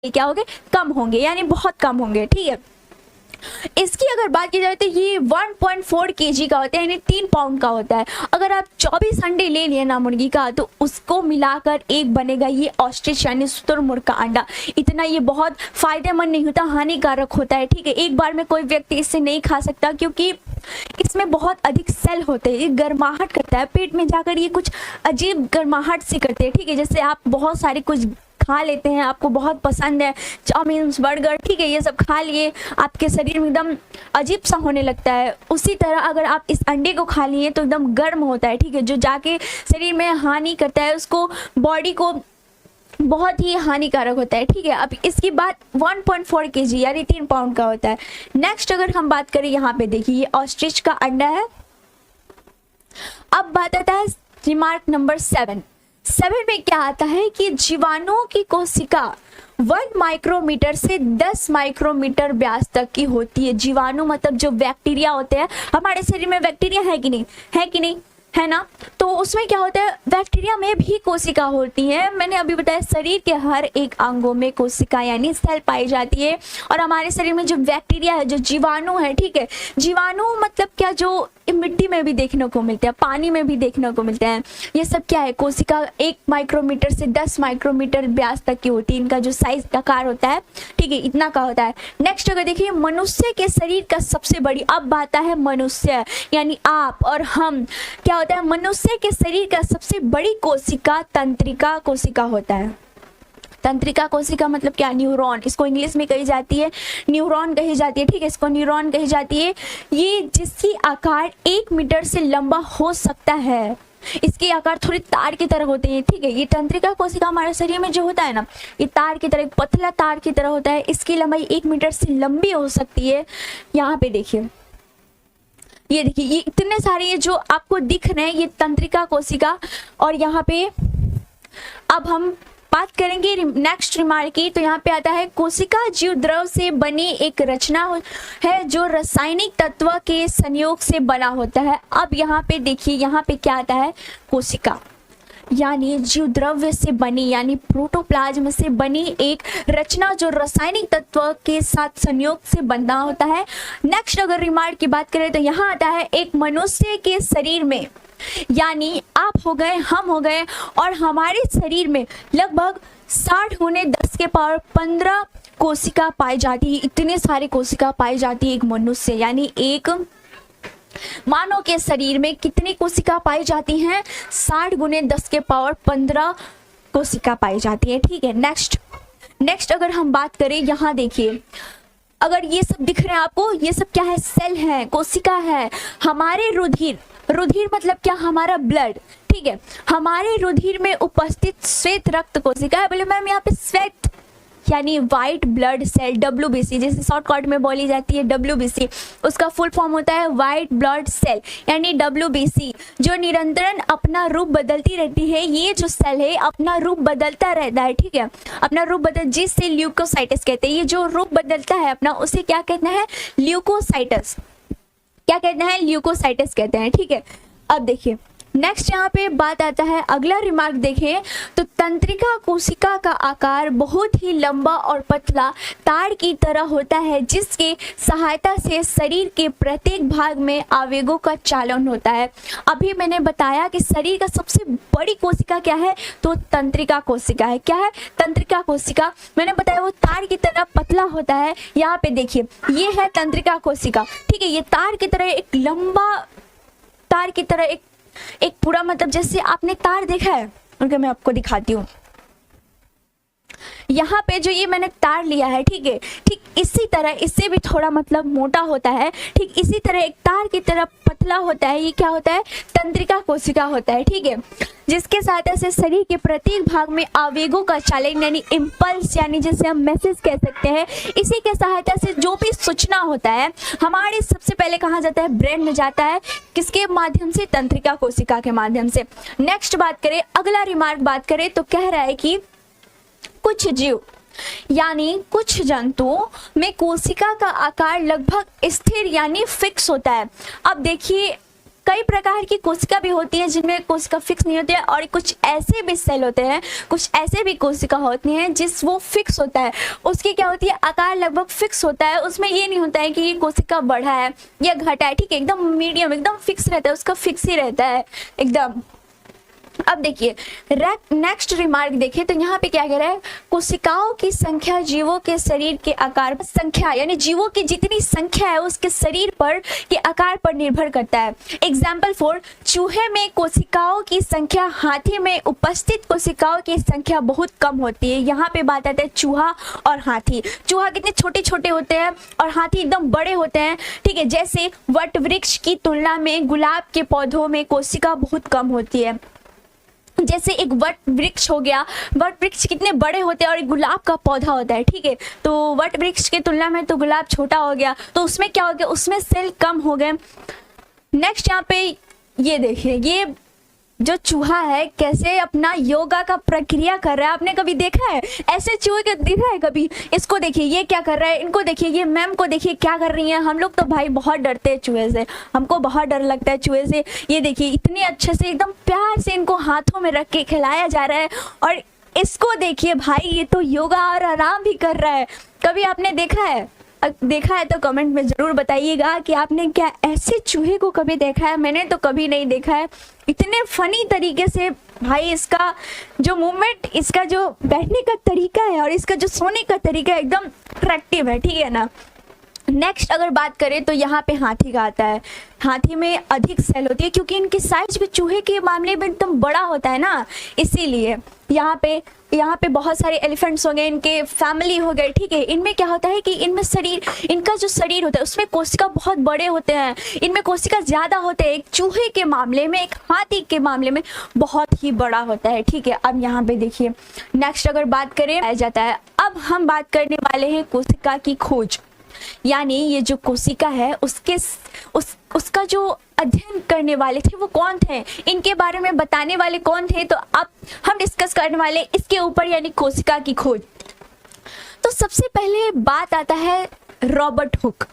क्या होंगे, कम होंगे, यानी बहुत कम होंगे। ठीक है, इसकी अगर बात की जाए तो ये 1.4 kg का होता है, यानी 3 पाउंड का होता है। अगर आप 24 अंडे ले लिए ना मुर्गी का, तो उसको मिलाकर एक बनेगा ये ऑस्ट्रिच यानी शुतुरमुर्ग का अंडा। इतना ये बहुत फायदेमंद नहीं होता, हानिकारक होता है। ठीक है, एक बार में कोई व्यक्ति इससे नहीं खा सकता, क्योंकि इसमें बहुत अधिक सेल होते हैं, ये गर्माहट करता है पेट में जाकर, ये कुछ अजीब गर्माहट सी करते हैं। ठीक है, जैसे आप बहुत सारे कुछ खा लेते हैं, आपको बहुत पसंद है चाउमीन, बर्गर, ठीक है, ये सब खा लिए, आपके शरीर में एकदम अजीब सा होने लगता है। उसी तरह अगर आप इस अंडे को खा लिए तो एकदम गर्म होता है। ठीक है, जो जाके शरीर में हानि करता है, उसको बॉडी को बहुत ही हानिकारक होता है। ठीक है, अब इसकी बात 1.4 kg यानी 3 पाउंड का होता है। नेक्स्ट अगर हम बात करें, यहाँ पे देखिए ये ऑस्ट्रिच का अंडा है। अब बात आता है रिमार्क नंबर 7 में क्या आता है कि जीवाणुओं की कोशिका 1 माइक्रोमीटर से 10 माइक्रोमीटर व्यास तक की होती है। जीवाणु मतलब जो बैक्टीरिया होते हैं, हमारे शरीर में बैक्टीरिया है कि नहीं, है कि नहीं, है ना। तो उसमें क्या होता है, बैक्टीरिया में भी कोशिका होती है। मैंने अभी बताया शरीर के हर एक अंगों में कोशिका यानी सेल पाई जाती है। और हमारे शरीर में जो बैक्टीरिया है, जो जीवाणु है, ठीक है, जीवाणु मतलब क्या, जो मिट्टी में भी देखने को मिलते हैं, पानी में भी देखने को मिलते हैं, ये सब क्या है, कोशिका 1 माइक्रोमीटर से 10 माइक्रोमीटर व्यास तक की होती है। इनका जो साइज आकार होता है, ठीक है, इतना का होता है। नेक्स्ट अगर देखिए मनुष्य के शरीर का सबसे बड़ी, अब बात है मनुष्य यानी आप और हम, क्या होता है, मनुष्य के शरीर का सबसे बड़ी कोशिका तंत्रिका कोशिका होता है। तंत्रिका कोशिका मतलब क्या, न्यूरॉन, इसको इंग्लिश में कही जाती है न्यूरॉन कही जाती है। ठीक है, इसको न्यूरॉन कही जाती है। ये जिसकी आकार 1 मीटर से लंबा हो सकता है, इसके आकार थोड़ी तार की तरह होते हैं। ठीक है, ये तंत्रिका कोशिका हमारे शरीर में जो होता है ना, ये तार की तरह, पतला तार की तरह होता है। इसकी लंबाई 1 मीटर से लंबी हो सकती है। यहाँ पे देखिए, ये देखिए, ये इतने सारे ये जो आपको दिख रहे हैं, ये तंत्रिका कोशिका। और यहाँ पे अब हम बात करेंगे नेक्स्ट रिमार्क की, तो यहाँ पे आता है कोशिका जीव द्रव से बनी एक रचना है जो रासायनिक तत्व के संयोग से बना होता है। अब यहाँ पे देखिए, यहाँ पे क्या आता है, कोशिका यानी जीव द्रव्य से बनी यानी प्रोटोप्लाज्म से बनी एक रचना जो रासायनिक तत्व के साथ संयोग से बना होता है। नेक्स्ट अगर रिमार्क की बात करें तो यहाँ आता है एक मनुष्य के शरीर में, यानी आप हो गए, हम हो गए, और हमारे शरीर में लगभग 60 गुने 10 के पावर 15 कोशिका पाई जाती है। इतने सारे कोशिका पाई जाती है एक मनुष्य, यानी एक मानव के शरीर में कितनी कोशिका पाई जाती हैं, 60 गुने 10 के पावर 15 कोशिका पाई जाती है। ठीक है, नेक्स्ट अगर हम बात करें, यहाँ देखिए, अगर ये सब दिख रहे हैं आपको, ये सब क्या है, सेल है, कोशिका है। हमारे रुधिर मतलब क्या, हमारा ब्लड, ठीक है, हमारे रुधिर में उपस्थित श्वेत रक्त कोशिका है। बोले मैम यहाँ पे श्वेत यानी वाइट ब्लड सेल, WBC, जैसे शॉर्टकट में बोली जाती है WBC, उसका फुल फॉर्म होता है वाइट ब्लड सेल यानी WBC, जो निरंतर अपना रूप बदलती रहती है। ये जो सेल है अपना रूप बदलता रहता है। ठीक है, अपना रूप बदल, जिससे ल्यूकोसाइटस कहते हैं। ये जो रूप बदलता है अपना, उसे क्या कहते हैं, ल्यूकोसाइटस, क्या कहते हैं, ल्यूकोसाइटस कहते हैं। ठीक है, अब देखिए नेक्स्ट यहाँ पे बात आता है, अगला रिमार्क देखें तो तंत्रिका कोशिका का आकार बहुत ही लंबा और पतला तार की तरह होता है, जिसके सहायता से शरीर के प्रत्येक भाग में आवेगों का चालन होता है। अभी मैंने बताया कि शरीर का सबसे बड़ी कोशिका क्या है, तो तंत्रिका कोशिका है। क्या है, तंत्रिका कोशिका, मैंने बताया वो तार की तरह पतला होता है। यहाँ पे देखिए, ये है तंत्रिका कोशिका। ठीक है, ये तार की तरह एक लंबा, तार की तरह एक पूरा, मतलब जैसे आपने तार देखा है, उनके मैं आपको दिखाती हूँ। यहाँ पे जो ये मैंने तार लिया है, ठीक है, ठीक इसी तरह, इससे भी थोड़ा मतलब मोटा होता है, ठीक इसी तरह एक तार की तरह पतला होता है। ये क्या होता है, तंत्रिका कोशिका होता है। ठीक है, जिसके सहायता से शरीर के प्रत्येक भाग में आवेगों का चालन यानी इम्पल्स, यानी जैसे हम मैसेज कह सकते हैं, इसी के सहायता से जो भी सूचना होता है हमारे सबसे पहले कहाँ जाता है, ब्रेन में जाता है। किसके माध्यम से, तंत्रिका कोशिका के माध्यम से। नेक्स्ट बात करें, अगला रिमार्क बात करें तो कह रहा है कि कुछ जीव यानी कुछ जंतुओं में कोशिका का आकार लगभग स्थिर यानी फिक्स होता है। अब देखिए कई प्रकार की कोशिका भी होती हैं जिनमें कोशिका फिक्स नहीं होती है, और कुछ ऐसे भी सेल होते हैं, कुछ ऐसे भी कोशिका होती हैं जिस वो फिक्स होता है, उसकी क्या होती है, आकार लगभग फिक्स होता है, उसमें ये नहीं होता है कि ये कोशिका बढ़ा है या घटा है, ठीक है, एकदम मीडियम, एकदम फिक्स रहता है, उसका फिक्स ही रहता है एकदम। अब देखिए नेक्स्ट रिमार्क देखिए तो यहाँ पे क्या कह रहा है, कोशिकाओं की संख्या जीवों के शरीर के आकार पर, संख्या यानी जीवों की जितनी संख्या है उसके शरीर पर के आकार पर निर्भर करता है। एग्जाम्पल फॉर, चूहे में कोशिकाओं की संख्या हाथी में उपस्थित कोशिकाओं की संख्या बहुत कम होती है। यहाँ पे बात आती है चूहा और हाथी। चूहा कितने छोटे छोटे होते हैं और हाथी एकदम बड़े होते हैं, ठीक है। जैसे वट वृक्ष की तुलना में गुलाब के पौधों में कोशिका बहुत कम होती है। जैसे एक वट वृक्ष हो गया, वट वृक्ष कितने बड़े होते हैं और एक गुलाब का पौधा होता है, ठीक है। तो वट वृक्ष की तुलना में तो गुलाब छोटा हो गया, तो उसमें क्या हो गया, उसमें सेल कम हो गए। नेक्स्ट यहाँ पे ये देखिए, ये जो चूहा है कैसे अपना योगा का प्रक्रिया कर रहा है, आपने कभी देखा है ऐसे चूहे को देखा है कभी? इसको देखिए ये क्या कर रहा है, इनको देखिए, ये मैम को देखिए क्या कर रही हैं। हम लोग तो भाई बहुत डरते हैं चूहे से, हमको बहुत डर लगता है चूहे से। ये देखिए इतने अच्छे से एकदम प्यार से इनको हाथों में रख के खिलाया जा रहा है, और इसको देखिए भाई ये तो योगा और आराम भी कर रहा है। कभी आपने देखा है? देखा है तो कमेंट में ज़रूर बताइएगा कि आपने क्या ऐसे चूहे को कभी देखा है। मैंने तो कभी नहीं देखा है। इतने फनी तरीके से भाई इसका जो मूवमेंट, इसका जो बैठने का तरीका है और इसका जो सोने का तरीका है एकदम अट्रैक्टिव है, ठीक है ना। नेक्स्ट अगर बात करें तो यहाँ पे हाथी का आता है। हाथी में अधिक सेल होती है क्योंकि इनकी साइज भी चूहे के मामले में एकदम बड़ा होता है ना, इसीलिए। यहाँ पे बहुत सारे एलिफेंट्स हो गए, इनके फैमिली हो गए, ठीक है। इनमें क्या होता है कि इनमें शरीर, इनका जो शरीर होता है उसमें कोशिका बहुत बड़े होते हैं, इनमें कोशिका ज़्यादा होते हैं। एक चूहे के मामले में, एक हाथी के मामले में बहुत ही बड़ा होता है, ठीक है। अब यहाँ पे देखिए नेक्स्ट अगर बात करें आ जाता है। अब हम बात करने वाले हैं कोशिका की खोज, यानी ये जो कोशिका है उसका जो अध्ययन करने वाले थे वो कौन थे, इनके बारे में बताने वाले कौन थे, तो अब हम डिस्कस करने वाले इसके ऊपर, यानी कोशिका की खोज। तो सबसे पहले बात आता है रॉबर्ट हुक।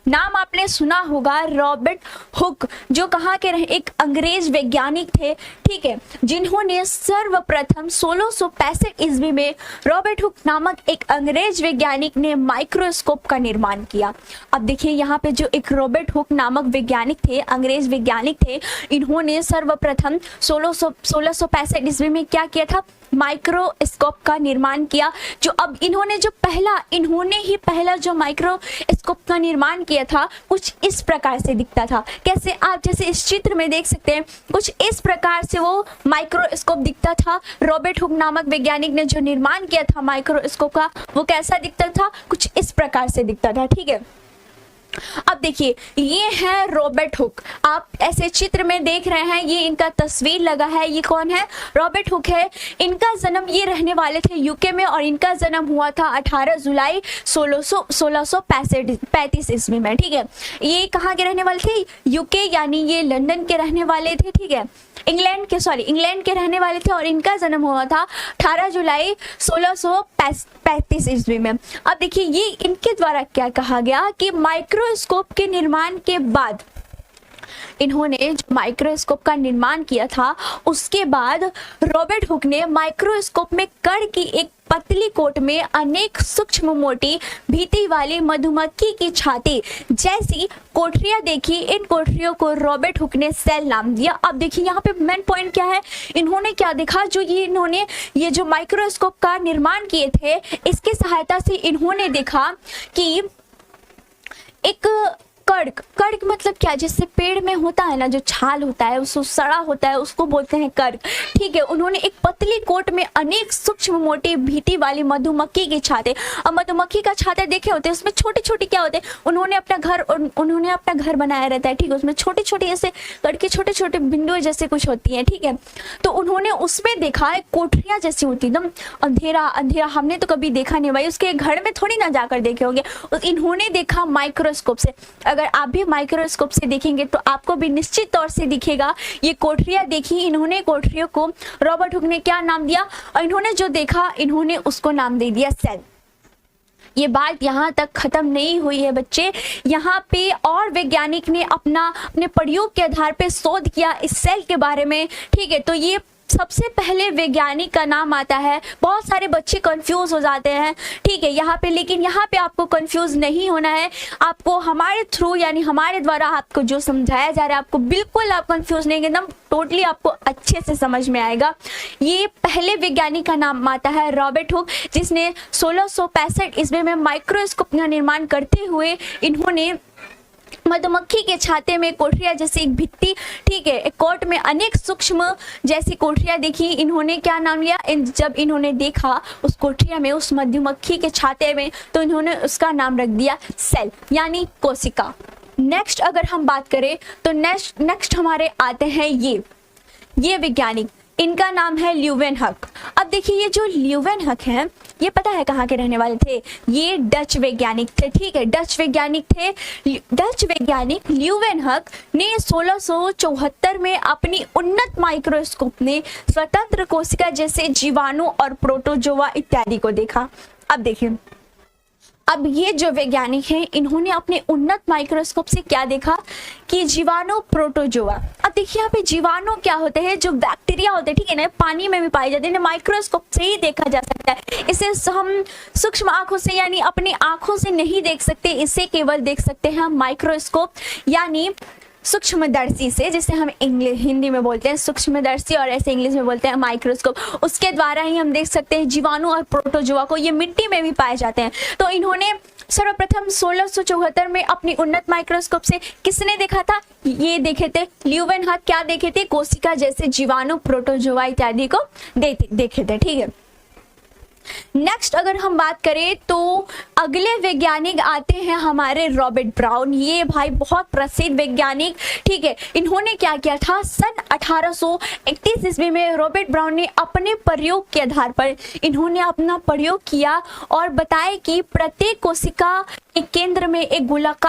नाम आपने सुना होगा रॉबर्ट हुक, जो कहाँ के रहे, एक अंग्रेज वैज्ञानिक थे, ठीक है, जिन्होंने सर्वप्रथम 1665 ईस्वी में रॉबर्ट हुक नामक एक अंग्रेज वैज्ञानिक ने माइक्रोस्कोप का निर्माण किया। अब देखिए यहाँ पे जो एक रॉबर्ट हुक नामक वैज्ञानिक थे, अंग्रेज वैज्ञानिक थे, इन्होंने सर्वप्रथम 1665 ईस्वी में क्या किया था, माइक्रोस्कोप का निर्माण किया। जो अब इन्होंने ही पहला जो माइक्रोस्कोप का निर्माण किया था कुछ इस प्रकार से दिखता था। कैसे? आप जैसे इस चित्र में देख सकते हैं, कुछ इस प्रकार से वो माइक्रोस्कोप दिखता था। रॉबर्ट हुक नामक वैज्ञानिक ने जो निर्माण किया था माइक्रोस्कोप का, वो कैसा दिखता था, कुछ इस प्रकार से दिखता था, ठीक है। अब देखिए ये है रॉबर्ट हुक, आप ऐसे चित्र में देख रहे हैं, ये इनका तस्वीर लगा है। ये कौन है? रॉबर्ट हुक है। इनका जन्म, ये रहने वाले थे यूके में, और इनका जन्म हुआ था 18 जुलाई 1635 ईस्वी में, ठीक है। ये कहाँ के रहने वाले थे? यूके, यानी ये लंदन के रहने वाले थे, ठीक है। इंग्लैंड के रहने वाले थे, और इनका जन्म हुआ था 18 जुलाई 1635 ईस्वी में। अब देखिए ये इनके द्वारा क्या कहा गया कि माइक्रोस्कोप के निर्माण के बाद, इन्होंने जो माइक्रोस्कोप का निर्माण किया था उसके बाद रॉबर्ट हुक ने माइक्रोस्कोप में कण की एक पतली कोट में अनेक सूक्ष्म मोटी भीति वाली मधुमक्खी की छाती जैसी कोठरियां देखी। इन कोठरियों को रॉबर्ट हुक ने सेल नाम दिया। अब देखिए यहाँ पे मेन पॉइंट क्या है, इन्होंने क्या देखा, जो इन्होंने ये जो माइक्रोस्कोप का निर्माण किए थे, इसकी सहायता से इन्होंने देखा कि एक कर्क मतलब क्या, जैसे पेड़ में होता है ना, जो छाल होता है, उसको सड़ा होता है, उसको बोलते हैं कर्क, ठीक है। उन्होंने एक पतली कोट में अनेक सूक्ष्म मोटी भीति वाली मधुमक्खी की छाते, अब मधुमक्खी का छाते देखे होते हैं, उसमें छोटे छोटे क्या होते हैं, उन्होंने अपना घर बनाया रहता है, ठीक है। उसमें छोटे छोटे ऐसे करके छोटे छोटे बिंदु जैसे कुछ होती हैं, ठीक है। तो उन्होंने उसमें देखा एक कोठरियाँ जैसी होती, एकदम अंधेरा अंधेरा, हमने तो कभी देखा नहीं भाई, उसके घर में थोड़ी ना जाकर देखे होंगे, इन्होंने देखा माइक्रोस्कोप से। अगर आप भी माइक्रोस्कोप से देखेंगे तो आपको भी निश्चित तौर से दिखेगा। ये कोठरियां देखी, इन्होंने कोठरियों को रॉबर्ट हुक ने क्या नाम दिया, और इन्होंने जो देखा इन्होंने उसको नाम दे दिया सेल। ये बात यहाँ तक खत्म नहीं हुई है बच्चे, यहाँ पे और वैज्ञानिक ने अपने प्रयोग के आधार पे शोध किया इस सेल के बारे में, ठीक है। तो ये सबसे पहले वैज्ञानिक का नाम आता है। बहुत सारे बच्चे कंफ्यूज हो जाते हैं, ठीक है, यहाँ पे, लेकिन यहाँ पे आपको कंफ्यूज नहीं होना है। आपको हमारे थ्रू यानी हमारे द्वारा आपको जो समझाया जा रहा है, आपको बिल्कुल आप कंफ्यूज नहीं, एकदम टोटली आपको अच्छे से समझ में आएगा। ये पहले वैज्ञानिक का नाम आता है रॉबर्ट हुक, जिसने 1665 ईस्वी में माइक्रोस्कोप का निर्माण करते हुए इन्होंने मधुमक्खी के छाते में कोठरिया जैसी एक भित्ति, ठीक है, एक कोट में अनेक सूक्ष्म जैसी कोठरियां देखी। इन्होंने क्या नाम लिया, जब इन्होंने देखा उस कोठरिया में, उस मधुमक्खी के छाते में, तो इन्होंने उसका नाम रख दिया सेल यानी कोशिका। नेक्स्ट अगर हम बात करें तो नेक्स्ट हमारे आते हैं ये वैज्ञानिक, इनका नाम है ल्यूवेनहक। अब देखिए, ये जो ल्यूवेनहक हैं, ये पता है कहाँ के रहने वाले थे, ये डच वैज्ञानिक थे, ठीक है, डच वैज्ञानिक थे। डच वैज्ञानिक ल्यूवेनहक ने 1674 में अपनी उन्नत माइक्रोस्कोप ने स्वतंत्र कोशिका जैसे जीवाणु और प्रोटोजोआ इत्यादि को देखा। अब देखिए, अब ये जो वैज्ञानिक हैं, इन्होंने अपने उन्नत माइक्रोस्कोप से क्या देखा कि जीवाणु, प्रोटोजोआ। अब देखिए यहाँ पे जीवाणु क्या होते हैं, जो बैक्टीरिया होते हैं, ठीक है ना, पानी में भी पाए जाते हैं, माइक्रोस्कोप से ही देखा जा सकता है। इसे हम सूक्ष्म आंखों से यानी अपनी आंखों से नहीं देख सकते, इसे केवल देख सकते हैं हम माइक्रोस्कोप यानी सूक्ष्मदर्शी से, जिसे हम हिंदी में बोलते हैं सूक्ष्मदर्शी और ऐसे इंग्लिश में बोलते हैं माइक्रोस्कोप। उसके द्वारा ही हम देख सकते हैं जीवाणु और प्रोटोजोआ को। ये मिट्टी में भी पाए जाते हैं। तो इन्होंने सर्वप्रथम 1674 में अपनी उन्नत माइक्रोस्कोप से किसने देखा था, ये देखे थे ल्यूवेनहक। क्या देखे थे, कोशिका जैसे जीवाणु, प्रोटोजोआ इत्यादि को देखे थे, ठीक है। नेक्स्ट अगर हम बात करें तो अगले वैज्ञानिक आते हैं हमारे रॉबर्ट ब्राउन। ये भाई बहुत प्रसिद्ध वैज्ञानिक, ठीक है। इन्होंने क्या किया था, सन 1831 ईस्वी में रॉबर्ट ब्राउन ने अपने प्रयोग के आधार पर इन्होंने अपना प्रयोग किया और बताया कि प्रत्येक कोशिका के केंद्र में एक गोलाकार